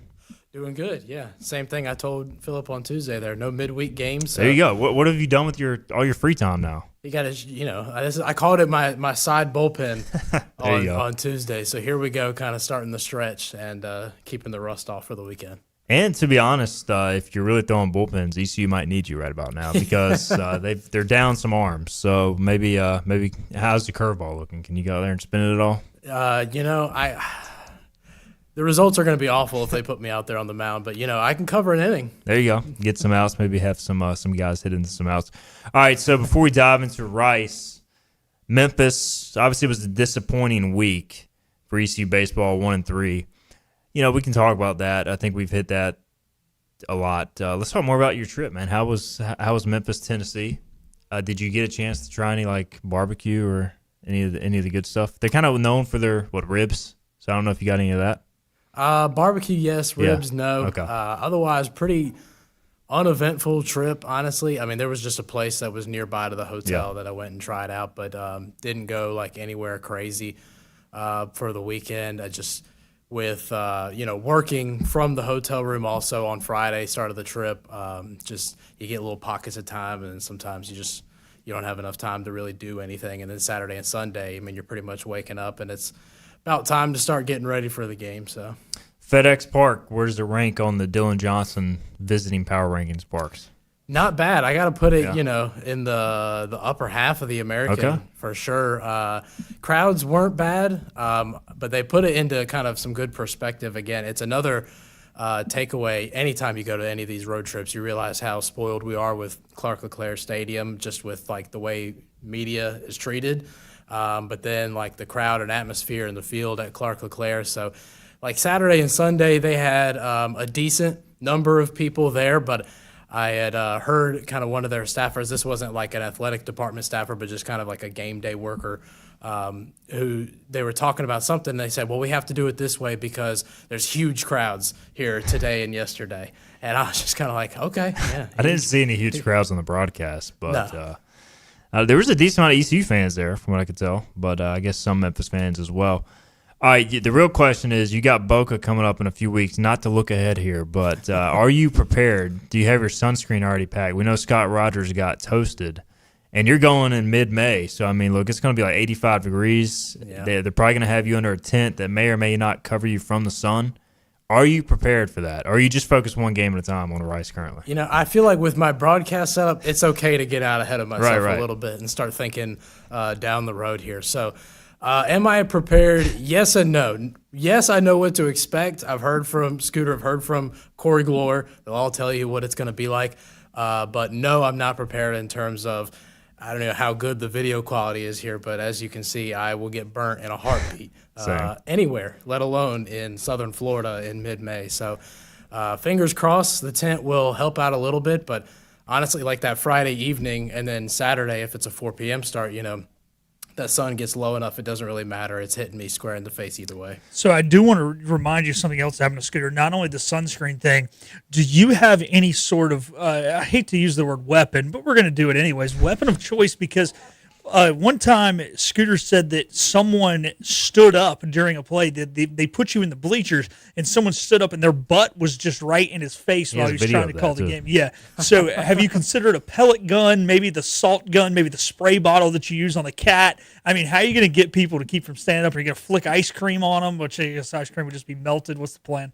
Doing good, yeah. Same thing I told Philip on Tuesday there. No midweek games. So there you go. What have you done with all your free time now? You got to, I called it my side bullpen on Tuesday. So here we go, kind of starting the stretch and keeping the rust off for the weekend. And to be honest, if you're really throwing bullpens, ECU might need you right about now because they're down some arms. So maybe how's the curveball looking? Can you go out there and spin it at all? The results are going to be awful if they put me out there on the mound, but I can cover an inning. There you go. Get some outs. Maybe have some guys hit into some outs. All right. So before we dive into Rice, Memphis obviously was a disappointing week for ECU baseball, 1-3. We can talk about that. I think we've hit that a lot. Let's talk more about your trip, man. How was Memphis, Tennessee? Did you get a chance to try any barbecue or any of the good stuff? They're kind of known for their ribs. So I don't know if you got any of that. Barbecue, yes. Ribs, no. Okay. Otherwise, pretty uneventful trip, honestly. I mean, there was just a place that was nearby to the hotel that I went and tried out, but didn't go anywhere crazy for the weekend. I just with working from the hotel room also on Friday, start of the trip. Just you get little pockets of time, and sometimes you don't have enough time to really do anything. And then Saturday and Sunday, I mean, you're pretty much waking up and it's about time to start getting ready for the game. So FedEx Park, where does it rank on the Dylan Johnson visiting power rankings parks? Not bad. I got to put it, in the upper half of the American for sure. Crowds weren't bad, but they put it into kind of some good perspective. Again, it's another takeaway. Anytime you go to any of these road trips, you realize how spoiled we are with Clark LeClaire Stadium, just with like the way media is treated. But then like the crowd and atmosphere in the field at Clark LeClaire. So like Saturday and Sunday, they had a decent number of people there, but I had heard kind of one of their staffers, this wasn't like an athletic department staffer, but just kind of like a game day worker, who they were talking about something. And they said, well, we have to do it this way because there's huge crowds here today and yesterday. And I was just kind of like, okay, yeah. I didn't see any huge crowds on the broadcast, but there was a decent amount of ECU fans there from what I could tell, but I guess some Memphis fans as well. All right, the real question is, you got Boca coming up in a few weeks. Not to look ahead here, but are you prepared? Do you have your sunscreen already packed? We know Scott Rogers got toasted, and you're going in mid-May. So, I mean, look, it's going to be like 85 degrees. Yeah. They're probably going to have you under a tent that may or may not cover you from the sun. Are you prepared for that? Or are you just focused one game at a time on the Rice currently? You know, I feel like with my broadcast setup, it's okay to get out ahead of myself a little bit and start thinking down the road here. So, am I prepared? Yes and no. Yes, I know what to expect. I've heard from Scooter. I've heard from Corey Glore. They'll all tell you what it's going to be like. But no, I'm not prepared in terms of, I don't know how good the video quality is here, but as you can see, I will get burnt in a heartbeat anywhere, let alone in southern Florida in mid-May. So fingers crossed the tent will help out a little bit. But honestly, like that Friday evening and then Saturday, if it's a 4 p.m. start, you know, that sun gets low enough, it doesn't really matter. It's hitting me square in the face either way. So I do want to remind you something else happened to Scooter. Not only the sunscreen thing, do you have any sort of, I hate to use the word weapon, but we're going to do it anyways, weapon of choice? Because one time Scooter said that someone stood up during a play. They put you in the bleachers, and someone stood up, and their butt was just right in his face while he was trying to call the game. Yeah. So have you considered a pellet gun, maybe the salt gun, maybe the spray bottle that you use on the cat? I mean, how are you going to get people to keep from standing up? Are you going to flick ice cream on them, which I guess ice cream would just be melted? What's the plan?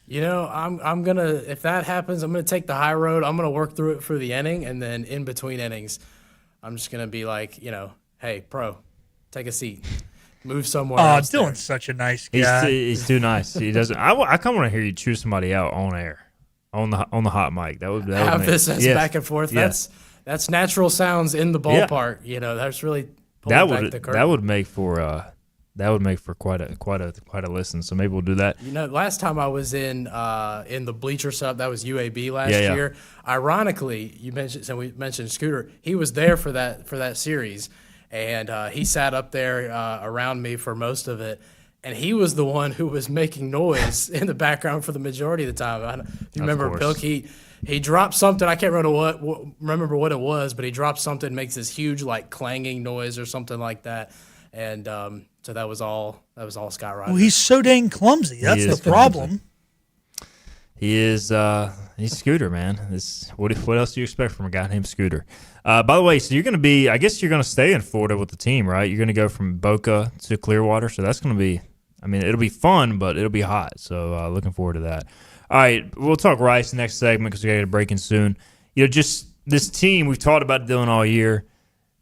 You know, I'm going to, if that happens, I'm going to take the high road. I'm going to work through it for the inning, and then in between innings, I'm just going to be like, you know, hey, pro, take a seat. Move somewhere else. Dylan's such a nice guy. He's too nice. He doesn't. I kind of want to hear you choose somebody out on air, on the hot mic. That would have this as back and forth. Yes. That's natural sounds in the ballpark. Yeah. You know, that's really pulling back the curtain. That would make for quite a listen. So maybe we'll do that. You know, last time I was in the bleacher setup, that was UAB last year. Ironically, we mentioned Scooter. He was there for that series, and he sat up there around me for most of it. And he was the one who was making noise in the background for the majority of the time. You remember, Bill? He dropped something. I can't remember what it was, but he dropped something, makes this huge like clanging noise or something like that. And so that was all Scott Rogers. Well, he's so dang clumsy. That's the problem. He is. He's Scooter, man. What else do you expect from a guy named Scooter? By the way, so you're going to be. I guess you're going to stay in Florida with the team, right? You're going to go from Boca to Clearwater, so that's going to be. I mean, it'll be fun, but it'll be hot. So looking forward to that. All right, we'll talk Rice next segment because we got to get a break in soon. You know, just this team we've talked about Dylan all year.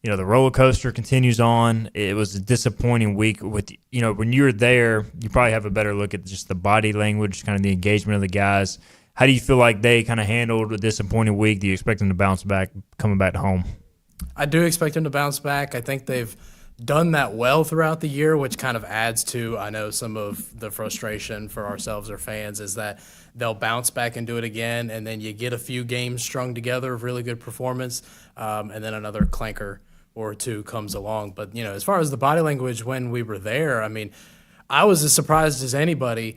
You know, the roller coaster continues on. It was a disappointing week with, you know, when you were there, you probably have a better look at just the body language, kind of the engagement of the guys. How do you feel like they kind of handled a disappointing week? Do you expect them to bounce back coming back home? I do expect them to bounce back. I think they've done that well throughout the year, which kind of adds to, I know, some of the frustration for ourselves or fans is that they'll bounce back and do it again, and then you get a few games strung together of really good performance, and then another clanker or two comes along. But, you know, as far as the body language when we were there, I mean, I was as surprised as anybody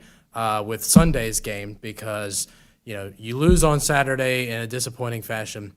with Sunday's game because, you know, you lose on Saturday in a disappointing fashion.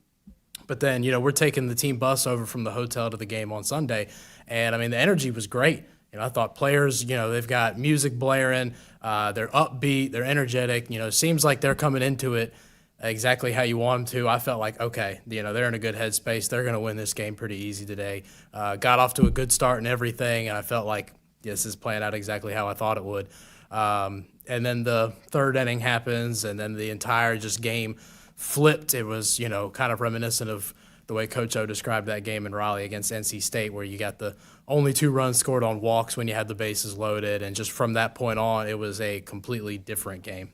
But then, you know, we're taking the team bus over from the hotel to the game on Sunday. And, I mean, the energy was great. You know, I thought players, you know, they've got music blaring. They're upbeat. They're energetic. You know, it seems like they're coming into it exactly how you want them to. I felt like, okay, they're in a good headspace. They're going to win this game pretty easy today. Got off to a good start and everything, and I felt like this is playing out exactly how I thought it would. And then the third inning happens, and then the entire just game flipped. It was, kind of reminiscent of the way Coach O described that game in Raleigh against NC State, where you got the only 2 runs scored on walks when you had the bases loaded. And just from that point on, it was a completely different game.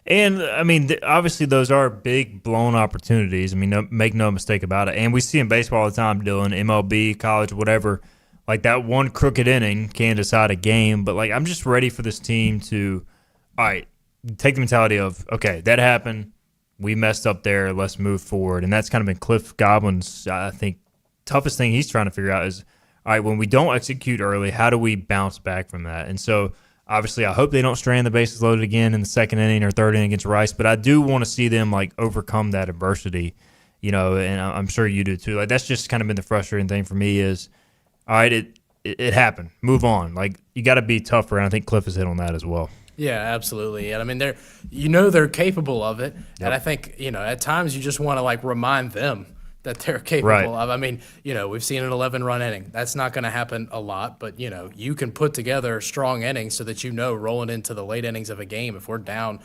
And, I mean, obviously those are big blown opportunities. I mean, make no mistake about it. And we see in baseball all the time, Dylan, MLB, college, whatever, like that one crooked inning can decide a game. But, like, I'm just ready for this team to, all right, take the mentality of, okay, that happened. We messed up there. Let's move forward. And that's kind of been Cliff Godwin's, I think, toughest thing he's trying to figure out is, all right, when we don't execute early, how do we bounce back from that? And so, obviously, I hope they don't strand the bases loaded again in the second inning or third inning against Rice, but I do want to see them, like, overcome that adversity, and I'm sure you do too. Like, that's just kind of been the frustrating thing for me is, all right, it happened. Move on. Like, you got to be tougher, and I think Cliff has hit on that as well. Yeah, absolutely. And I mean, they're capable of it. Yep. And I think, at times you just want to like remind them that they're capable of. I mean, we've seen an 11-run inning. That's not going to happen a lot, but you can put together strong innings so that rolling into the late innings of a game, if we're down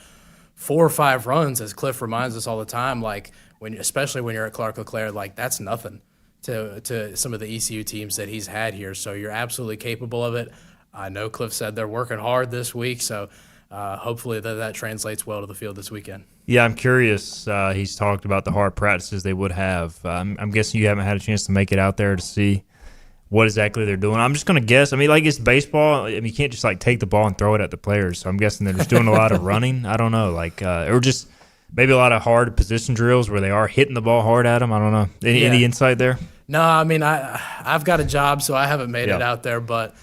4 or 5 runs, as Cliff reminds us all the time, like especially when you're at Clark LeClaire, like that's nothing to some of the ECU teams that he's had here. So you're absolutely capable of it. I know Cliff said they're working hard this week, so hopefully that translates well to the field this weekend. Yeah, I'm curious. He's talked about the hard practices they would have. I'm guessing you haven't had a chance to make it out there to see what exactly they're doing. I'm just going to guess. I mean, like it's baseball. I mean, you can't just like take the ball and throw it at the players. So I'm guessing they're just doing a lot of running. I don't know, or just maybe a lot of hard position drills where they are hitting the ball hard at them. I don't know. Any insight there? No, I mean, I've got a job, so I haven't made it out there, but.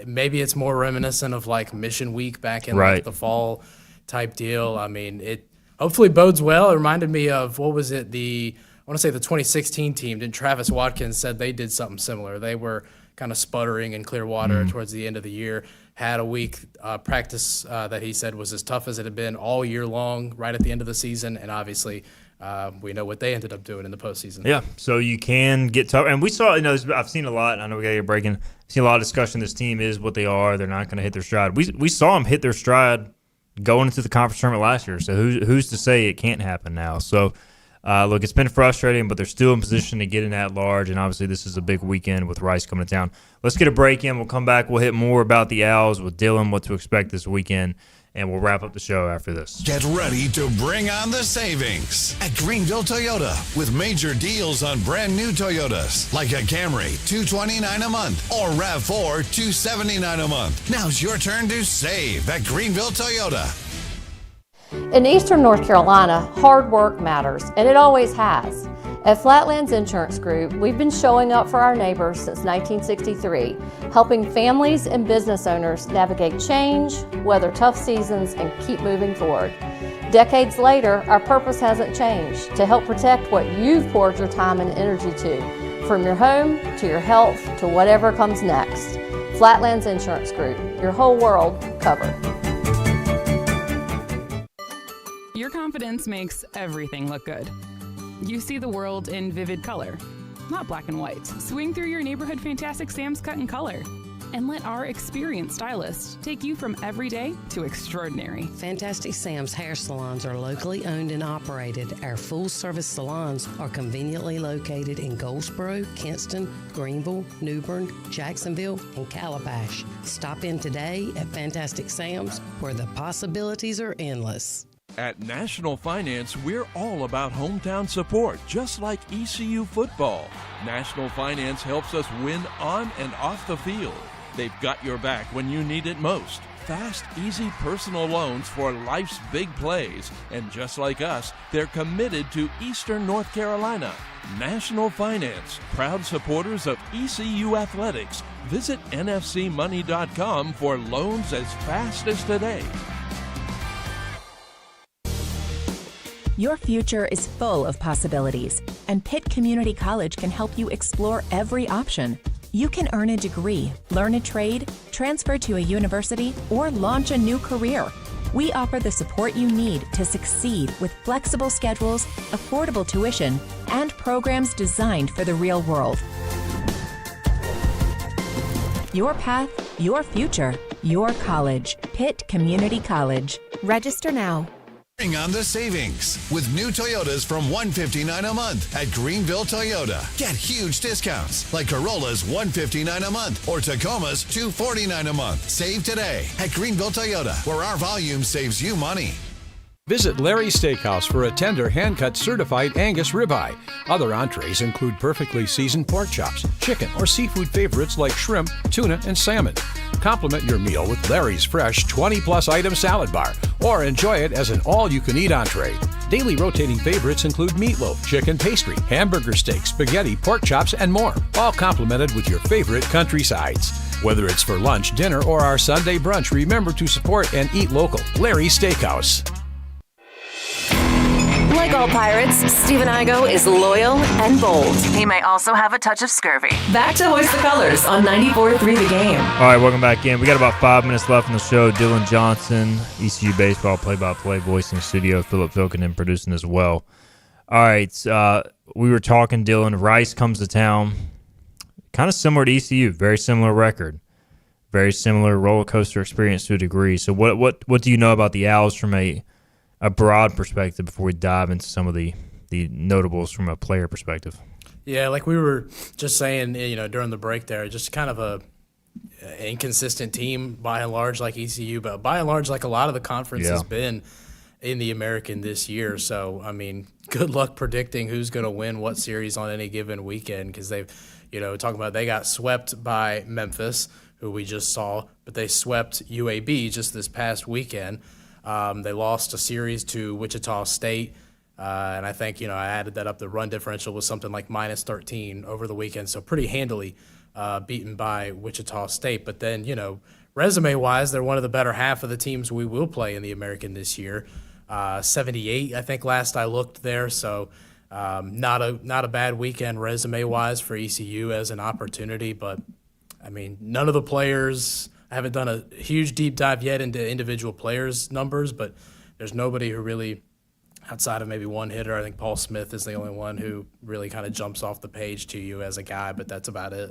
Maybe it's more reminiscent of like Mission Week back in like the fall type deal. I mean, it hopefully bodes well. It reminded me of, what was it? I want to say the 2016 team. Did Travis Watkins said they did something similar. They were kind of sputtering in Clearwater towards the end of the year. Had a week practice that he said was as tough as it had been all year long, right at the end of the season, and obviously. We know what they ended up doing in the postseason. Yeah, so you can get tough. And we saw, I've seen a lot. I know we got to get breaking. I've seen a lot of discussion. This team is what they are. They're not going to hit their stride. We saw them hit their stride going into the conference tournament last year. So who's to say it can't happen now? So, look, it's been frustrating, but they're still in position to get in at large. And obviously, this is a big weekend with Rice coming to town. Let's get a break in. We'll come back. We'll hit more about the Owls with Dylan, what to expect this weekend. And we'll wrap up the show after this. Get ready to bring on the savings at Greenville Toyota with major deals on brand new Toyotas like a Camry, $229 a month, or RAV4, $279 a month. Now's your turn to save at Greenville Toyota. In Eastern North Carolina, hard work matters, and it always has. At Flatlands Insurance Group, we've been showing up for our neighbors since 1963, helping families and business owners navigate change, weather tough seasons, and keep moving forward. Decades later, our purpose hasn't changed: to help protect what you've poured your time and energy to, from your home to your health to whatever comes next. Flatlands Insurance Group, your whole world covered. Your confidence makes everything look good. You see the world in vivid color, not black and white. Swing through your neighborhood Fantastic Sam's Cut in Color and let our experienced stylists take you from everyday to extraordinary. Fantastic Sam's hair salons are locally owned and operated. Our full-service salons are conveniently located in Goldsboro, Kinston, Greenville, New Bern, Jacksonville, and Calabash. Stop in today at Fantastic Sam's, where the possibilities are endless. At National Finance, we're all about hometown support, just like ECU football. National Finance helps us win on and off the field. They've got your back when you need it most. Fast, easy personal loans for life's big plays. And just like us, they're committed to Eastern North Carolina. National Finance, proud supporters of ECU athletics. Visit nfcmoney.com for loans as fast as today. Your future is full of possibilities, and Pitt Community College can help you explore every option. You can earn a degree, learn a trade, transfer to a university, or launch a new career. We offer the support you need to succeed with flexible schedules, affordable tuition, and programs designed for the real world. Your path, your future, your college. Pitt Community College. Register now. Bring on the savings with new Toyotas from $159 a month at Greenville Toyota. Get huge discounts like Corolla's $159 a month or Tacoma's $249 a month. Save today at Greenville Toyota, where our volume saves you money. Visit Larry's Steakhouse for a tender, hand-cut certified Angus ribeye. Other entrees include perfectly seasoned pork chops, chicken, or seafood favorites like shrimp, tuna, and salmon. Complement your meal with Larry's fresh 20-plus item salad bar, or enjoy it as an all-you-can-eat entree. Daily rotating favorites include meatloaf, chicken pastry, hamburger steak, spaghetti, pork chops, and more, all complemented with your favorite country sides. Whether it's for lunch, dinner, or our Sunday brunch, remember to support and eat local. Larry's Steakhouse. Like all pirates, Stephen Igo is loyal and bold. He may also have a touch of scurvy. Back to Hoist the Colors on 94.3 The Game. All right, welcome back in. We got about 5 minutes left in the show. Dylan Johnson, ECU baseball play-by-play voice in the studio. Philip Filkinen producing as well. All right, we were talking, Dylan. Rice comes to town. Kind of similar to ECU. Very similar record. Very similar roller coaster experience to a degree. So what do you know about the Owls from a broad perspective before we dive into some of the notables from a player perspective? Yeah, like we were just saying, during the break there, just kind of a inconsistent team by and large like ECU, but by and large like a lot of the conference has been in the American this year. So, I mean, good luck predicting who's going to win what series on any given weekend because they've, talking about they got swept by Memphis, who we just saw, but they swept UAB just this past weekend. They lost a series to Wichita State, and I think, I added that up. The run differential was something like minus 13 over the weekend, so pretty handily beaten by Wichita State. But then, resume-wise, they're one of the better half of the teams we will play in the American this year. 78, I think, last I looked there, so not a bad weekend resume-wise for ECU as an opportunity. But, I mean, none of the players – I haven't done a huge deep dive yet into individual players' numbers, but there's nobody who really, outside of maybe one hitter, I think Paul Smith is the only one who really kind of jumps off the page to you as a guy, but that's about it.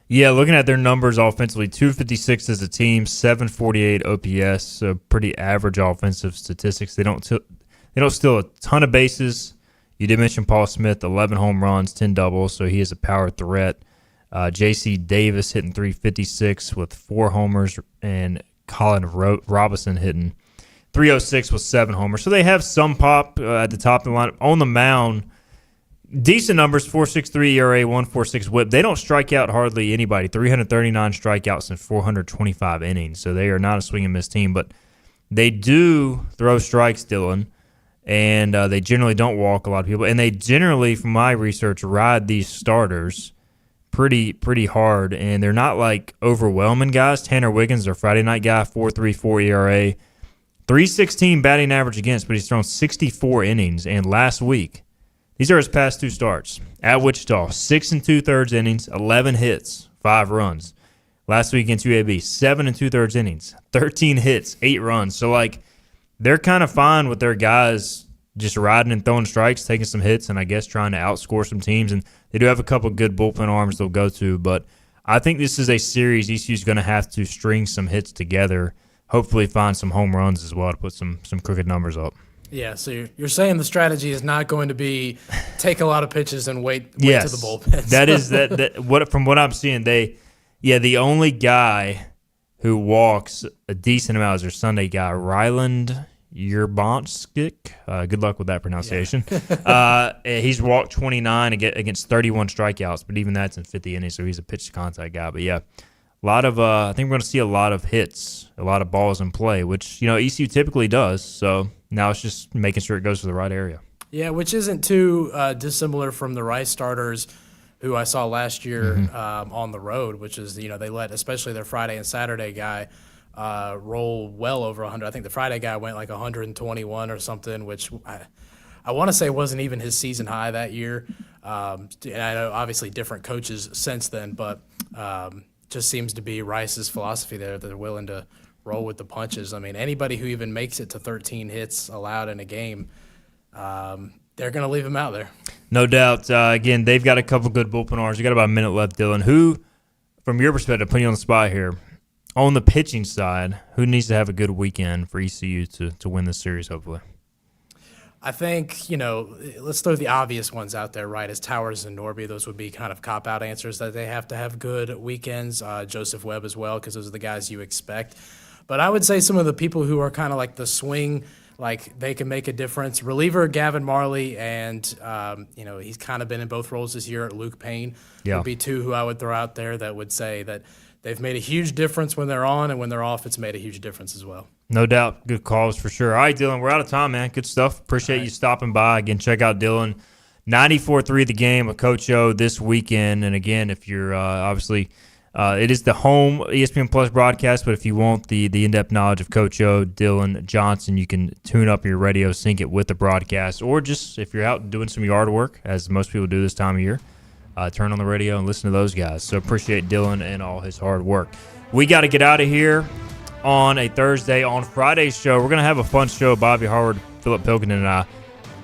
Yeah, looking at their numbers offensively, 256 as a team, 748 OPS, so pretty average offensive statistics. They don't steal a ton of bases. You did mention Paul Smith, 11 home runs, 10 doubles, so he is a power threat. J.C. Davis hitting 356 with 4 homers, and Colin Robinson hitting 306 with 7 homers. So they have some pop at the top of the lineup. On the mound, decent numbers, 4.63 ERA, 1.46 WHIP. They don't strike out hardly anybody, 339 strikeouts in 425 innings. So they are not a swing and miss team, but they do throw strikes, Dylan, and they generally don't walk a lot of people. And they generally, from my research, ride these starters pretty hard, and they're not like overwhelming guys. Tanner Wiggins, their Friday night guy, 4.34 ERA, 3.16 batting average against, but he's thrown 64 innings. And last week, these are his past 2 starts at Wichita: 6 2/3 innings, 11 hits, 5 runs. Last week against UAB, 7 2/3 innings, 13 hits, 8 runs. So like they're kind of fine with their guys just riding and throwing strikes, taking some hits, and I guess trying to outscore some teams. And they do have a couple good bullpen arms they'll go to, but I think this is a series ECU's going to have to string some hits together, hopefully find some home runs as well to put some crooked numbers up. Yeah, so you're saying the strategy is not going to be take a lot of pitches and wait Yes, to the bullpen. that is that. From what I'm seeing, the only guy who walks a decent amount is their Sunday guy, Ryland Yerbonskik. Good luck with that pronunciation. Yeah. He's walked 29 against 31 strikeouts, but even that's in 50 innings, so he's a pitch-to-contact guy. But, yeah, a lot of I think we're going to see a lot of hits, a lot of balls in play, which, ECU typically does. So now it's just making sure it goes to the right area. Yeah, which isn't too dissimilar from the Rice starters who I saw last year on the road, which is, they let especially their Friday and Saturday guy roll well over 100. I think the Friday guy went like 121 or something, which I want to say wasn't even his season high that year. And I know obviously different coaches since then, but just seems to be Rice's philosophy there that they're willing to roll with the punches. I mean, anybody who even makes it to 13 hits allowed in a game, they're going to leave him out there. No doubt. Again, they've got a couple good bullpen arms. You got about a minute left, Dylan. Who, from your perspective, putting you on the spot here, on the pitching side, who needs to have a good weekend for ECU to win this series, hopefully? I think, let's throw the obvious ones out there, right, as Towers and Norby. Those would be kind of cop-out answers that they have to have good weekends. Joseph Webb as well, because those are the guys you expect. But I would say some of the people who are kind of like the swing, like they can make a difference. Reliever Gavin Marley, and, he's kind of been in both roles this year. Luke Payne would be two who I would throw out there that would say that they've made a huge difference when they're on, and when they're off, it's made a huge difference as well. No doubt. Good calls for sure. All right, Dylan, we're out of time, man. Good stuff. Appreciate you stopping by. Again, check out Dylan. 94.3 The Game with Coach O this weekend. And again, if you're obviously it is the home ESPN Plus broadcast, but if you want the in-depth knowledge of Coach O, Dylan Johnson, you can tune up your radio, sync it with the broadcast, or just if you're out doing some yard work, as most people do this time of year, turn on the radio and listen to those guys. So appreciate Dylan and all his hard work. We got to get out of here on a Thursday. On Friday's show, we're going to have a fun show. Bobby Harward, Philip Pilkington, and I.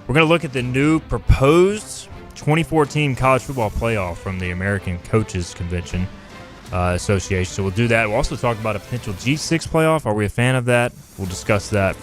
We're going to look at the new proposed 2014 college football playoff from the American Coaches Convention Association. So we'll do that. We'll also talk about a potential G6 playoff. Are we a fan of that? We'll discuss that